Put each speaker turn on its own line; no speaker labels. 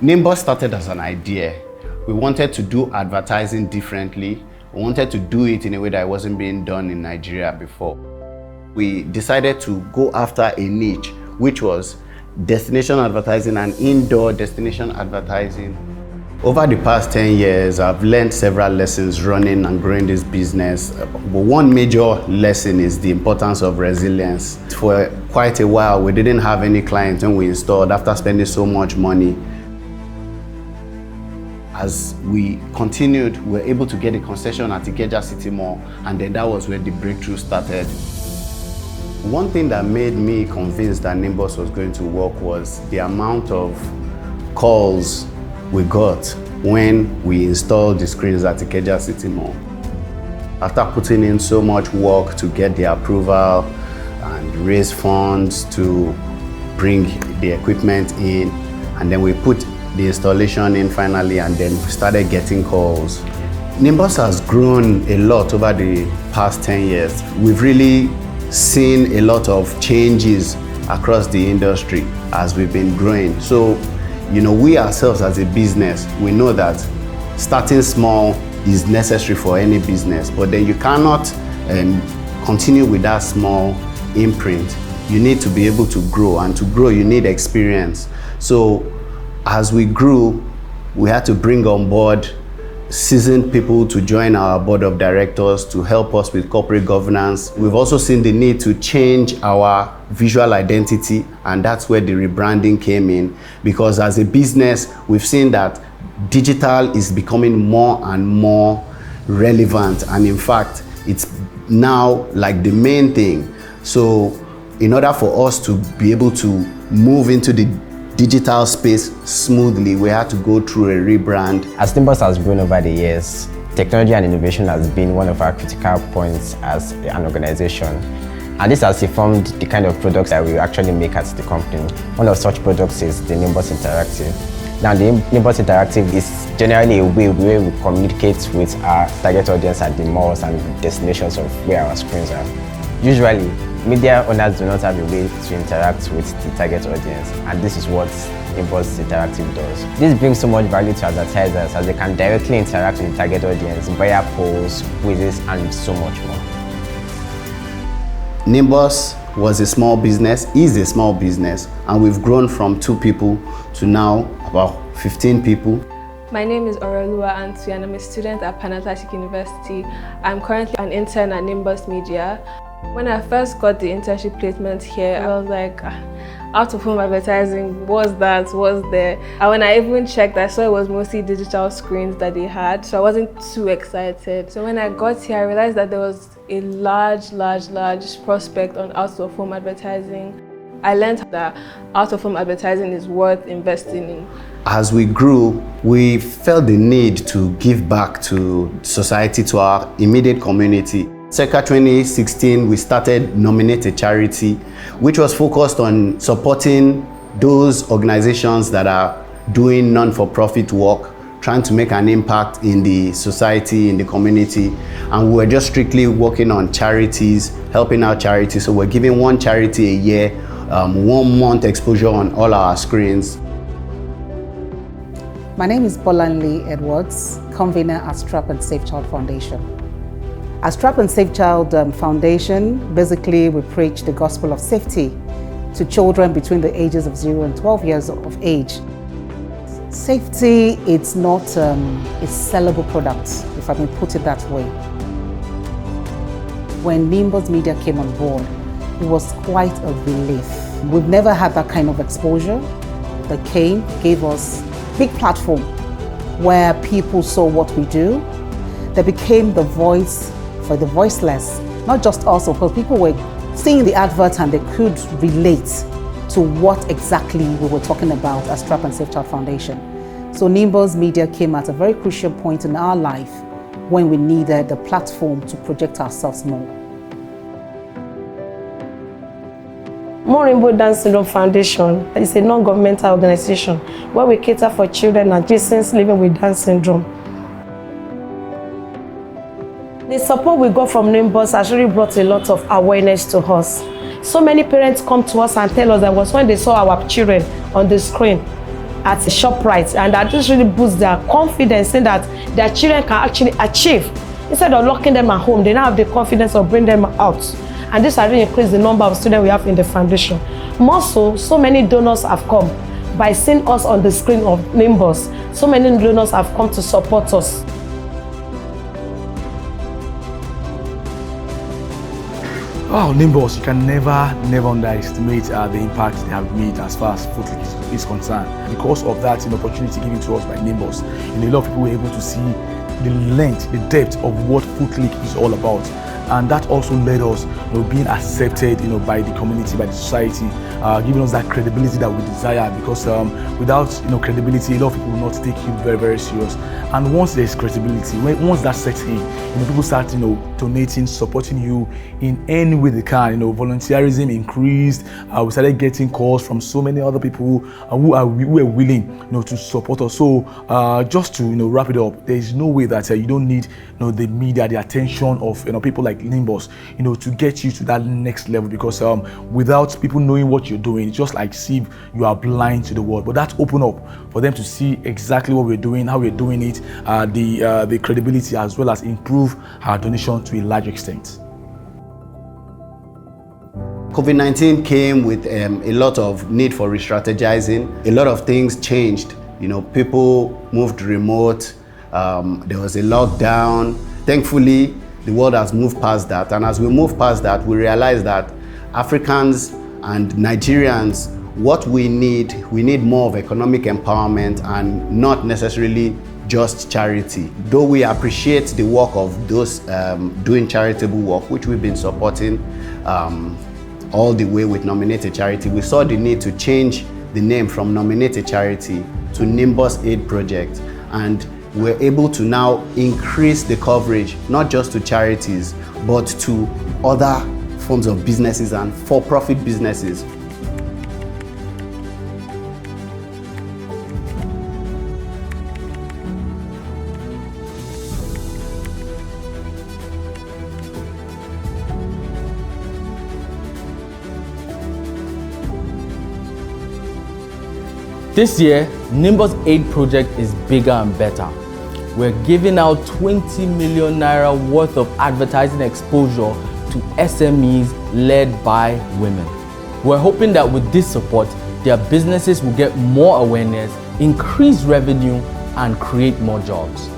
Nimbus started as an idea. We wanted to do advertising differently. We wanted to do it in a way that wasn't being done in Nigeria before. We decided to go after a niche, which was destination advertising and indoor destination advertising. Over the past 10 years, I've learned several lessons running and growing this business. But one major lesson is the importance of resilience. For quite a while, we didn't have any clients when we installed after spending so much money. As we continued, we were able to get a concession at Ikeja City Mall, and then that was where the breakthrough started. One thing that made me convinced that Nimbus was going to work was the amount of calls we got when we installed the screens at Ikeja City Mall. After putting in so much work to get the approval and raise funds to bring the equipment in, and then we put the installation in finally, and then we started getting calls. Nimbus has grown a lot over the past 10 years. We've really seen a lot of changes across the industry as we've been growing. So, we ourselves as a business, we know that starting small is necessary for any business, but then you cannot continue with that small imprint. You need to be able to grow, and to grow you need experience. So as we grew, we had to bring on board seasoned people to join our board of directors to help us with corporate governance. We've also seen the need to change our visual identity, and that's where the rebranding came in, because as a business, we've seen that digital is becoming more and more relevant, and in fact, it's now like the main thing. So in order for us to be able to move into the digital space smoothly, we had to go through a rebrand.
As Nimbus has grown over the years, technology and innovation has been one of our critical points as an organization. And this has informed the kind of products that we actually make at the company. One of such products is the Nimbus Interactive. Now, the Nimbus Interactive is generally a way where we communicate with our target audience at the malls and destinations of where our screens are. Usually, media owners do not have a way to interact with the target audience, and this is what Nimbus Interactive does. This brings so much value to advertisers as they can directly interact with the target audience via polls, quizzes, and so much more.
Nimbus was a small business, is a small business, and we've grown from 2 people to now about 15 people.
My name is Orolua Antu, and I'm a student at Pan Atlantic University. I'm currently an intern at Nimbus Media. When I first got the internship placement here, I was like, out-of-home advertising, what's there? And when I even checked, I saw it was mostly digital screens that they had, so I wasn't too excited. So when I got here, I realized that there was a large prospect on out-of-home advertising. I learned that out-of-home advertising is worth investing in.
As we grew, we felt the need to give back to society, to our immediate community. Circa 2016, we started Nominate a Charity, which was focused on supporting those organizations that are doing non-for-profit work, trying to make an impact in the society, in the community. And we were just strictly working on charities, helping out charities. So we're giving one charity a year, 1 month exposure on all our screens.
My name is Bolanle Edwards, convener at Strap and Safe Child Foundation. At Strap and Safe Child Foundation, basically we preach the gospel of safety to children between the ages of 0 and 12 years of age. Safety, it's not a sellable product, if I may put it that way. When Nimbus Media came on board, it was quite a relief. We've never had that kind of exposure. They came, gave us a big platform where people saw what we do. They became the voice for the voiceless, not just us, because people were seeing the advert and they could relate to what exactly we were talking about at Strap and Safe Child Foundation. So Nimbus Media came at a very crucial point in our life when we needed the platform to project ourselves more.
Rainbow Down Syndrome Foundation is a non-governmental organization where we cater for children and adolescents living with Down syndrome. The support we got from Nimbus has really brought a lot of awareness to us. So many parents come to us and tell us that was when they saw our children on the screen at the ShopRite, and that just really boosts their confidence in that their children can actually achieve. Instead of locking them at home, they now have the confidence of bringing them out. And this has really increased the number of students we have in the foundation. More so many donors have come by seeing us on the screen of Nimbus. So many donors have come to support us.
Wow, Nimbus, you can never underestimate the impact they have made as far as food is concerned. Because of that opportunity given to us by Nimbus, a lot of people were able to see the length, the depth of what Food Click is all about. And that also led us being accepted by the community, by the society, giving us that credibility that we desire, because without credibility, a lot of people will not take you very, very serious. And once there's credibility, once that sets in, people start donating, supporting you in any way they can. Volunteerism increased. We started getting calls from so many other people who are willing to support us. So just to wrap it up, there is no way that you don't need the media, the attention of people like Nimbus, to get you to that next level, because without people knowing what you're doing, it's just like see you are blind to the world. But that's open up for them to see exactly what we're doing, how we're doing it, the credibility, as well as improve our donation to a large extent.
COVID-19 came with a lot of need for re-strategizing. A lot of things changed. People moved remote. There was a lockdown. Thankfully, the world has moved past that. And as we move past that, we realize that Africans and Nigerians, what we need more of economic empowerment and not necessarily just charity. Though we appreciate the work of those doing charitable work, which we've been supporting all the way with Nominated Charity, we saw the need to change the name from Nominated Charity to Nimbus Aid Project. And we're able to now increase the coverage, not just to charities, but to other forms of businesses and for-profit businesses.
This year, Nimbus Aid Project is bigger and better. We're giving out 20 million naira worth of advertising exposure to SMEs led by women. We're hoping that with this support, their businesses will get more awareness, increase revenue, and create more jobs.